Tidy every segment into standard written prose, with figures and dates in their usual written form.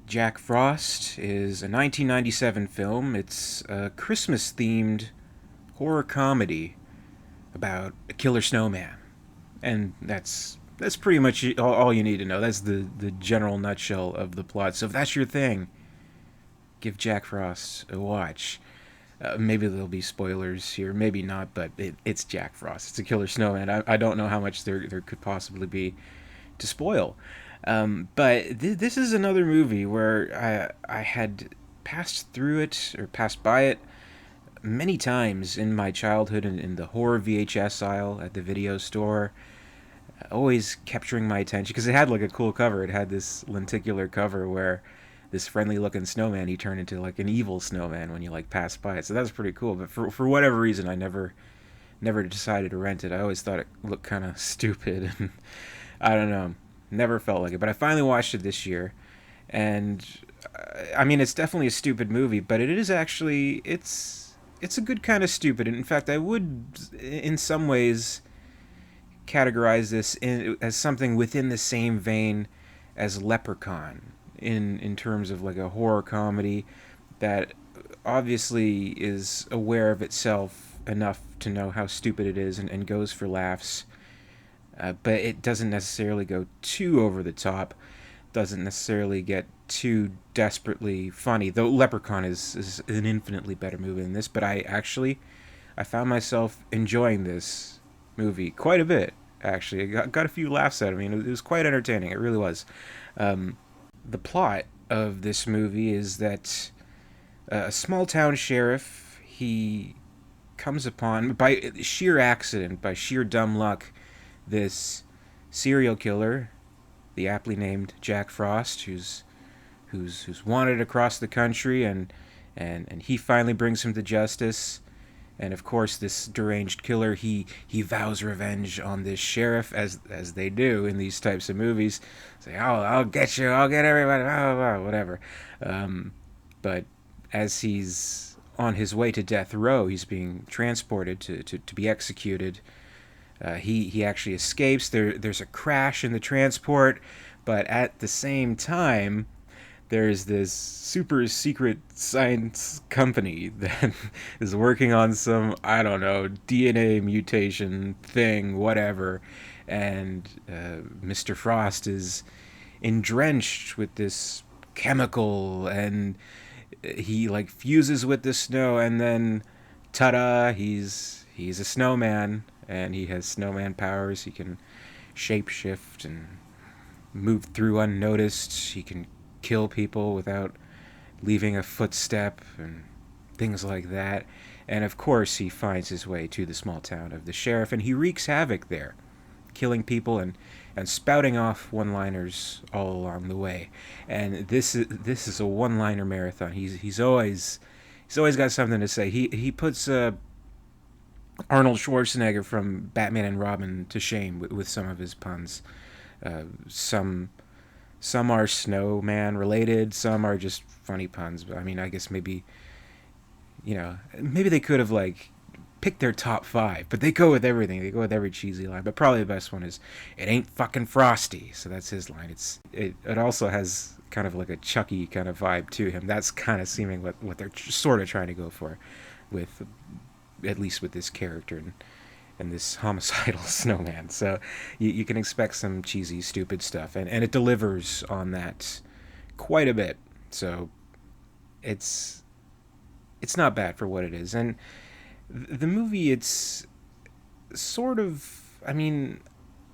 Jack Frost is a 1997 film. It's a Christmas themed horror comedy about a killer snowman. And that's pretty much all you need to know. That's the general nutshell of the plot. So if that's your thing, give Jack Frost a watch. Maybe there'll be spoilers here, maybe not, but it's Jack Frost. It's a killer snowman. I don't know how much there could possibly be to spoil. But this is another movie where I had passed through it or passed by it many times in my childhood in the horror VHS aisle at the video store, always capturing my attention because it had like a cool cover. It had this lenticular cover where this friendly looking snowman he turned into like an evil snowman when you like passed by it. So that was pretty cool. But for whatever reason, I never decided to rent it. I always thought it looked kind of stupid, and I don't know, never felt like it. But I finally watched it this year, and I mean, it's definitely a stupid movie, but it is actually it's a good kind of stupid. And in fact, I would, in some ways, categorize this as something within the same vein as Leprechaun in terms of like a horror comedy that obviously is aware of itself enough to know how stupid it is and goes for laughs, but it doesn't necessarily go too over the top, doesn't necessarily get too desperately funny. Though Leprechaun is an infinitely better movie than this, but I found myself enjoying this movie quite a bit. Actually, I got a few laughs out of me, and it was quite entertaining. It really was. Um, the plot of this movie is that a small town sheriff he comes upon by sheer accident, by sheer dumb luck, this serial killer, the aptly named Jack Frost, who's wanted across the country, and he finally brings him to justice. And of course, this deranged killer he vows revenge on this sheriff, as they do in these types of movies. Say, I'll get you, I'll get everybody, blah, blah, blah, whatever. But as he's on his way to death row, he's being transported to be executed. He actually escapes. There's a crash in the transport, but at the same time, there's this super secret science company that is working on some, I don't know, DNA mutation thing, whatever. And Mr. Frost is drenched with this chemical, and he like fuses with the snow, and then ta-da, he's a snowman, and he has snowman powers. He can shapeshift and move through unnoticed. He can kill people without leaving a footstep and things like that. And of course, he finds his way to the small town of the sheriff, and he wreaks havoc there, killing people and spouting off one-liners all along the way. And this is a one-liner marathon. He's always got something to say. He puts Arnold Schwarzenegger from Batman and Robin to shame with some of his puns. Some are snowman related, some are just funny puns. But I mean, I guess maybe they could have like picked their top five, but they go with everything. They go with every cheesy line. But probably the best one is, "It ain't fucking frosty." So that's his line. It also has kind of like a Chucky kind of vibe to him. That's kind of seeming what they're sort of trying to go for, with at least with this character and this homicidal snowman. So you can expect some cheesy, stupid stuff, and it delivers on that quite a bit. So it's not bad for what it is. And the movie, it's sort of, I mean,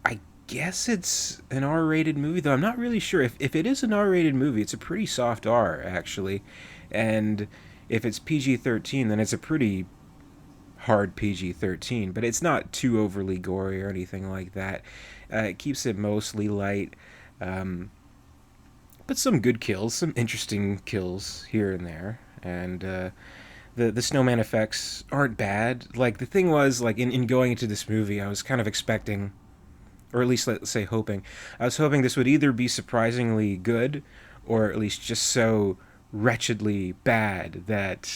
I guess it's an R-rated movie, though I'm not really sure. If it is an R-rated movie, it's a pretty soft R, actually. And if it's PG-13, then it's a pretty hard PG-13, but it's not too overly gory or anything like that. It keeps it mostly light, but some good kills, some interesting kills here and there, and the snowman effects aren't bad. Like the thing was, like in going into this movie, I was kind of expecting, or at least let's say hoping, I was hoping this would either be surprisingly good, or at least just so wretchedly bad that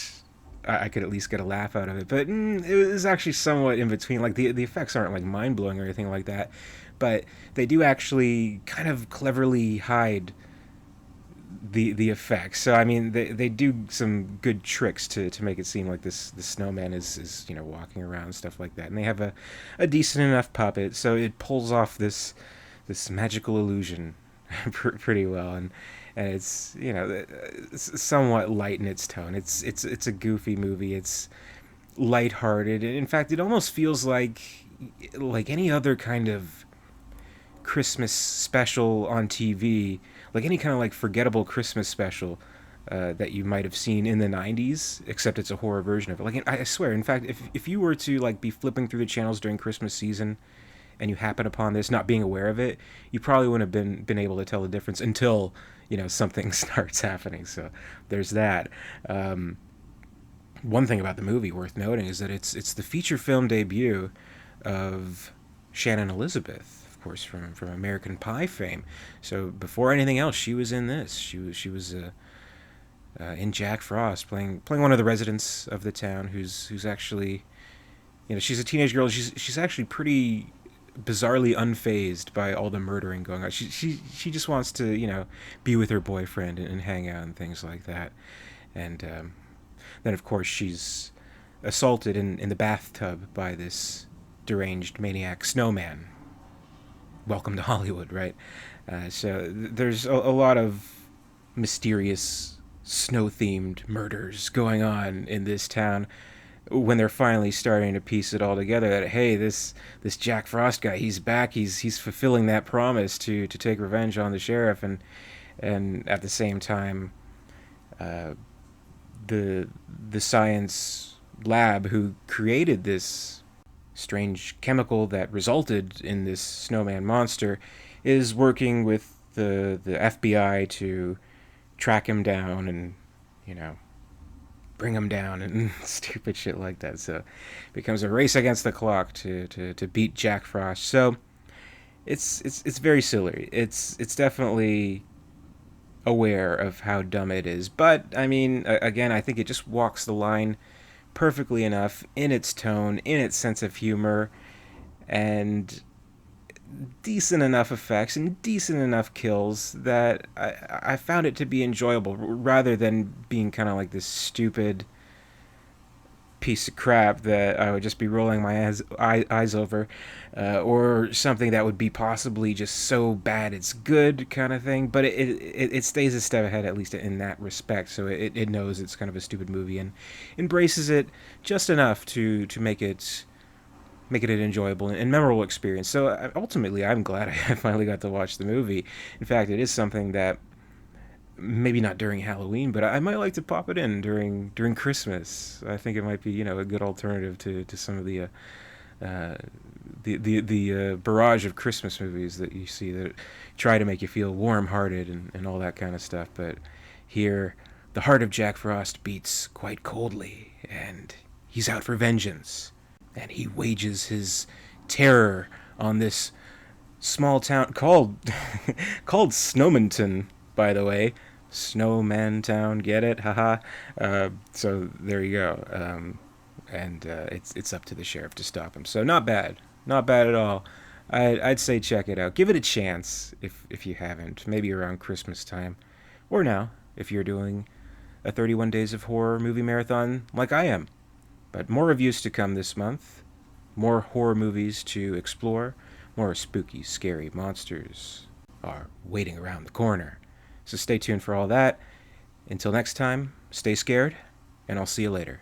I could at least get a laugh out of it. But it was actually somewhat in between. Like the effects aren't like mind blowing or anything like that, but they do actually kind of cleverly hide the effects. So I mean, they do some good tricks to make it seem like this snowman is walking around and stuff like that. And they have a decent enough puppet, so it pulls off this magical illusion pretty well. And it's it's somewhat light in its tone. It's a goofy movie. It's lighthearted. In fact, it almost feels like any other kind of Christmas special on TV, like any kind of like forgettable Christmas special that you might have seen in the '90s, except it's a horror version of it. Like I swear, in fact, if you were to like be flipping through the channels during Christmas season and you happen upon this, not being aware of it, you probably wouldn't have been able to tell the difference until something starts happening. So there's that. One thing about the movie worth noting is that it's the feature film debut of Shannon Elizabeth, of course, from American Pie fame. So before anything else, she was in this. She was in Jack Frost, playing one of the residents of the town who's actually, she's a teenage girl. She's actually pretty bizarrely unfazed by all the murdering going on. She just wants to be with her boyfriend and hang out and things like that. And then of course she's assaulted in the bathtub by this deranged maniac snowman. Welcome to Hollywood, right? So there's a lot of mysterious snow-themed murders going on in this town. When they're finally starting to piece it all together, that hey, this Jack Frost guy, he's back. He's fulfilling that promise to take revenge on the sheriff, and at the same time, the science lab who created this strange chemical that resulted in this snowman monster is working with the FBI to track him down and bring him down and stupid shit like that. So it becomes a race against the clock to beat Jack Frost. So it's very silly. It's definitely aware of how dumb it is, but I mean, again, I think it just walks the line perfectly enough in its tone, in its sense of humor, and decent enough effects and decent enough kills that I found it to be enjoyable rather than being kind of like this stupid piece of crap that I would just be rolling my eyes over, or something that would be possibly just so bad it's good kind of thing. But it stays a step ahead, at least in that respect. So it knows it's kind of a stupid movie and embraces it just enough to make it an enjoyable and memorable experience. So ultimately, I'm glad I finally got to watch the movie. In fact, it is something that maybe not during Halloween, but I might like to pop it in during Christmas. I think it might be a good alternative to some of the barrage of Christmas movies that you see that try to make you feel warm-hearted and all that kind of stuff. But here, the heart of Jack Frost beats quite coldly, and he's out for vengeance. And he wages his terror on this small town called Snowmanton, by the way. Snowman Town, get it? Haha. So there you go. And it's up to the sheriff to stop him. So not bad at all. I'd say check it out. Give it a chance if you haven't. Maybe around Christmas time, or now if you're doing a 31 Days of Horror movie marathon like I am. But more reviews to come this month. More horror movies to explore. More spooky, scary monsters are waiting around the corner. So stay tuned for all that. Until next time, stay scared, and I'll see you later.